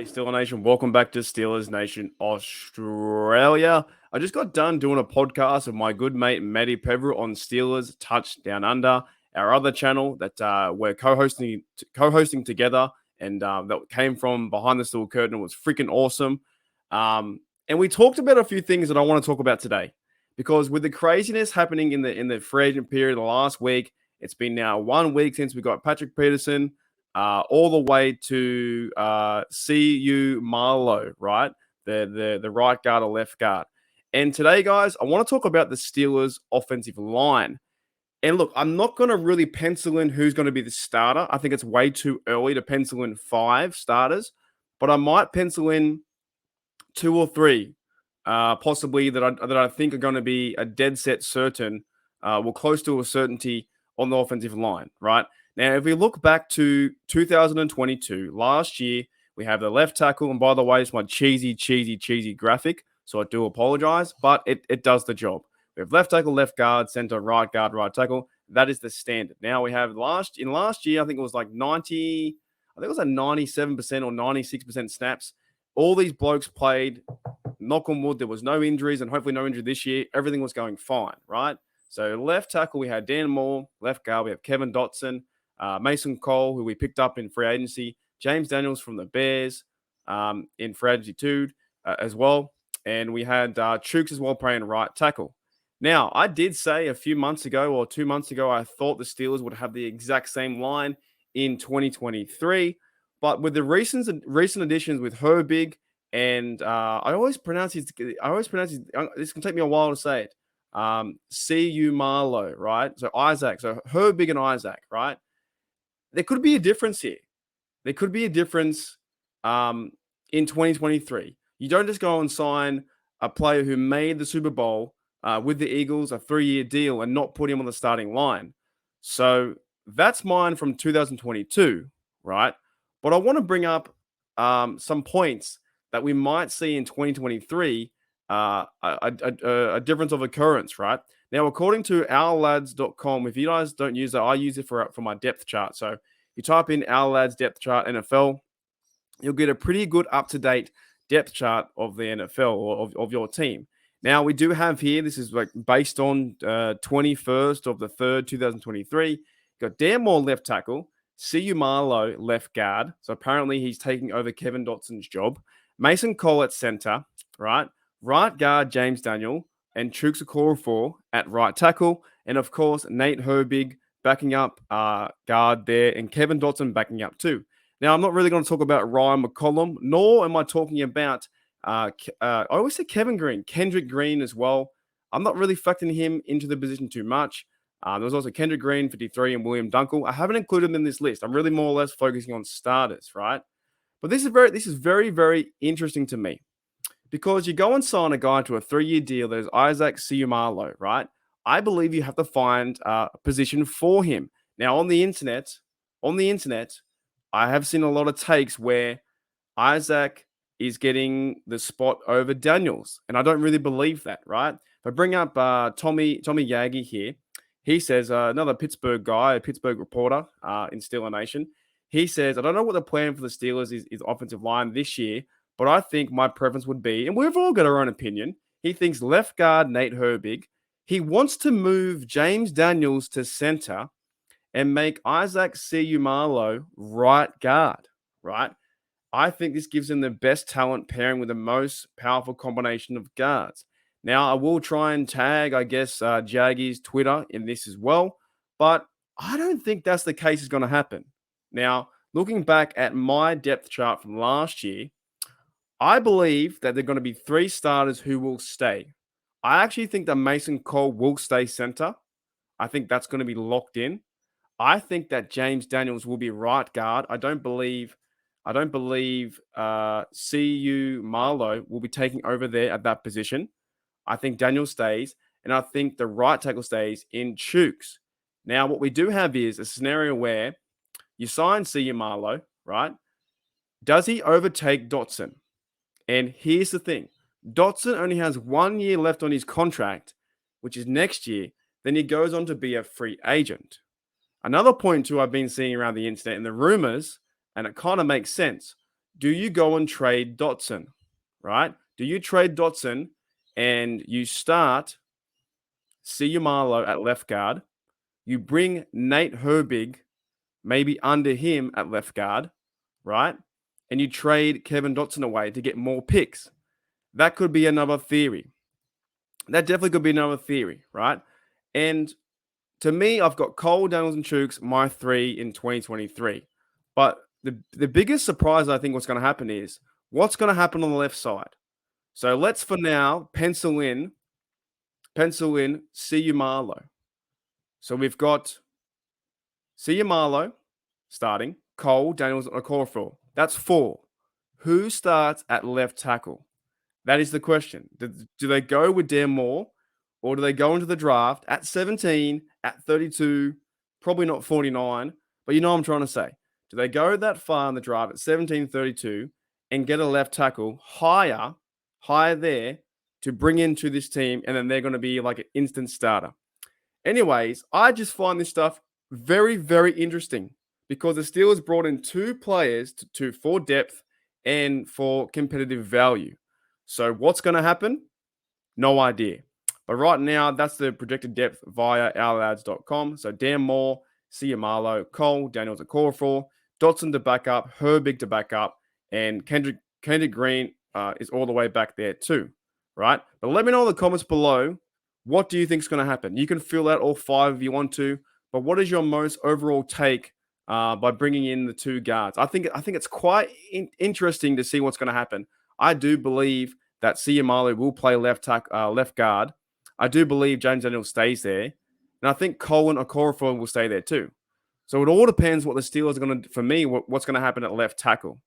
Hey, Steeler Nation, welcome back to Steelers Nation Australia. I just got done doing a podcast with my good mate Matty Peverill on Steelers Touch Down Under, our other channel that we're co-hosting together, and that came from behind the steel curtain. It was freaking awesome. And we talked about a few things that I want to talk about today, because with the craziness happening in the free agent period the last week, it's been now 1 week since we got Patrick Peterson. All the way to CU Marlowe, right? The right guard or left guard. And today, guys, I want to talk about the Steelers' offensive line. And look, I'm not going to really pencil in who's going to be the starter. I think it's way too early to pencil in 5 starters, but I might pencil in 2 or 3, possibly that I think are going to be a dead set certain, close to a certainty on the offensive line, right? Now, if we look back to 2022, last year, we have the left tackle. And by the way, it's my cheesy graphic, so I do apologize, but it does the job. We have left tackle, left guard, center, right guard, right tackle. That is the standard. Now we have last year, I think it was like 90, I think it was like 97% or 96% snaps. All these blokes played. Knock on wood, there was no injuries, and hopefully no injury this year. Everything was going fine, right? So left tackle, we had Dan Moore. Left guard, we have Kevin Dotson. Mason Cole, who we picked up in free agency, James Daniels from the Bears in free agency too, as well. And we had Chooks as well playing right tackle. Now, I did say a few months ago or 2 months ago, I thought the Steelers would have the exact same line in 2023. But with the recent additions with Herbig and I always pronounce his, this can take me a while to say it. CU Marlowe, right? So Isaac, so Herbig and Isaac, right? There could be a difference here. There could be a difference in 2023. You don't just go and sign a player who made the Super Bowl with the Eagles, a 3-year deal, and not put him on the starting line. So that's mine from 2022, right? But I want to bring up some points that we might see in 2023, a difference of occurrence, right? Now, according to ourlads.com, if you guys don't use that, I use it for my depth chart. So you type in Our Lads depth chart NFL, you'll get a pretty good up-to-date depth chart of the NFL or of your team. Now, we do have here, this is like based on 21st of the 3rd, 2023. Got Dan Moore left tackle, CU Marlowe left guard. So apparently he's taking over Kevin Dotson's job. Mason Cole at center, right? Right guard James Daniel and Chooks Okorafor at right tackle. And of course, Nate Herbig backing up guard there, and Kevin Dotson backing up too. Now, I'm not really going to talk about Ryan McCollum, nor am I talking about, I always say Kendrick Green as well. I'm not really factoring him into the position too much. There's also Kendrick Green, 53, and William Dunkel. I haven't included them in this list. I'm really more or less focusing on starters, right? But this is very, very interesting to me, because you go and sign a guy to a 3-year deal. There's Isaac Ciumarlo, right? I believe you have to find a position for him. Now, on the internet, I have seen a lot of takes where Isaac is getting the spot over Daniels, and I don't really believe that, right? If I bring up Tommy Yagi here, he says, another Pittsburgh guy, a Pittsburgh reporter in Steeler Nation, he says, I don't know what the plan for the Steelers is offensive line this year, but I think my preference would be, and we've all got our own opinion, he thinks left guard Nate Herbig. He wants to move James Daniels to center and make Isaac Ciumarlo right guard, right? I think this gives him the best talent pairing with the most powerful combination of guards. Now, I will try and tag, I guess, Jaggy's Twitter in this as well, but I don't think that's the case is going to happen. Now, looking back at my depth chart from last year, I believe that there are going to be 3 starters who will stay. I actually think that Mason Cole will stay center. I think that's going to be locked in. I think that James Daniels will be right guard. I don't believe CU Marlowe will be taking over there at that position. I think Daniel stays, and I think the right tackle stays in Chooks. Now, what we do have is a scenario where you sign CU Marlowe, right? Does he overtake Dotson? And here's the thing. Dotson only has 1 year left on his contract, which is next year. Then he goes on to be a free agent. Another point, too, I've been seeing around the internet and the rumors, and it kind of makes sense. do you go and trade Dotson, right? Do you trade Dotson and you start Marlowe at left guard? You bring Nate Herbig maybe under him at left guard, right? And you trade Kevin Dotson away to get more picks. That could be another theory. That definitely could be another theory, right? And to me, I've got Cole, Daniels, and Chooks, my three in 2023. But the biggest surprise I think what's going to happen is what's going to happen on the left side. So let's for now pencil in Marlowe. So we've got Marlowe starting, Cole, Daniels, and Okorafor. That's 4. Who starts at left tackle? That is the question. Do they go with Dan Moore or do they go into the draft at 17, at 32, probably not 49, but you know what I'm trying to say. Do they go that far in the draft at 17, 32 and get a left tackle higher there to bring into this team and then they're going to be like an instant starter? Anyways, I just find this stuff very, very interesting because the Steelers brought in 2 players for depth and for competitive value. So what's going to happen? No idea. But right now, that's the projected depth via ourlads.com. So Dan Moore, Marlowe, Cole, Daniels, and Okorafor, Dotson to back up, Herbig to back up, and Kendrick Green is all the way back there too, right? But let me know in the comments below, what do you think is going to happen? You can fill out all 5 if you want to, but what is your most overall take by bringing in the 2 guards? I think it's quite interesting to see what's going to happen. I do believe that Marlowe will play left guard. I do believe James Daniels stays there. And I think Cole and Okorafor will stay there too. So it all depends what the Steelers are going to, for me, what's going to happen at left tackle.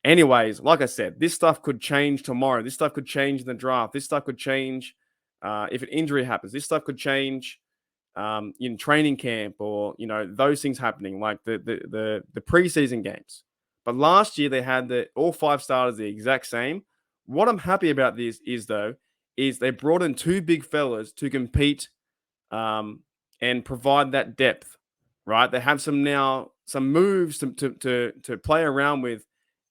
Anyways, like I said, this stuff could change tomorrow. This stuff could change in the draft. This stuff could change if an injury happens. This stuff could change in training camp or, those things happening like the preseason games. But last year they had all 5 starters the exact same. What I'm happy about this is they brought in 2 big fellas to compete and provide that depth, right? They have some moves to play around with,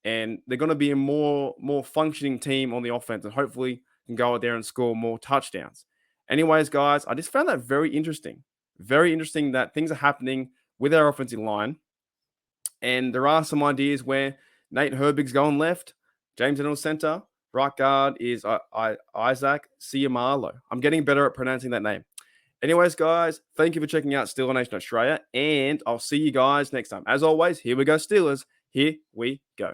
and they're going to be a more functioning team on the offense, and hopefully can go out there and score more touchdowns. Anyways, guys, I just found that very interesting. Very interesting that things are happening with our offensive line. And there are some ideas where Nate Herbig's going left, James Daniels center, right guard is Isaac Marlowe. I'm getting better at pronouncing that name. Anyways, guys, thank you for checking out Steeler Nation Australia, and I'll see you guys next time. As always, here we go, Steelers. Here we go.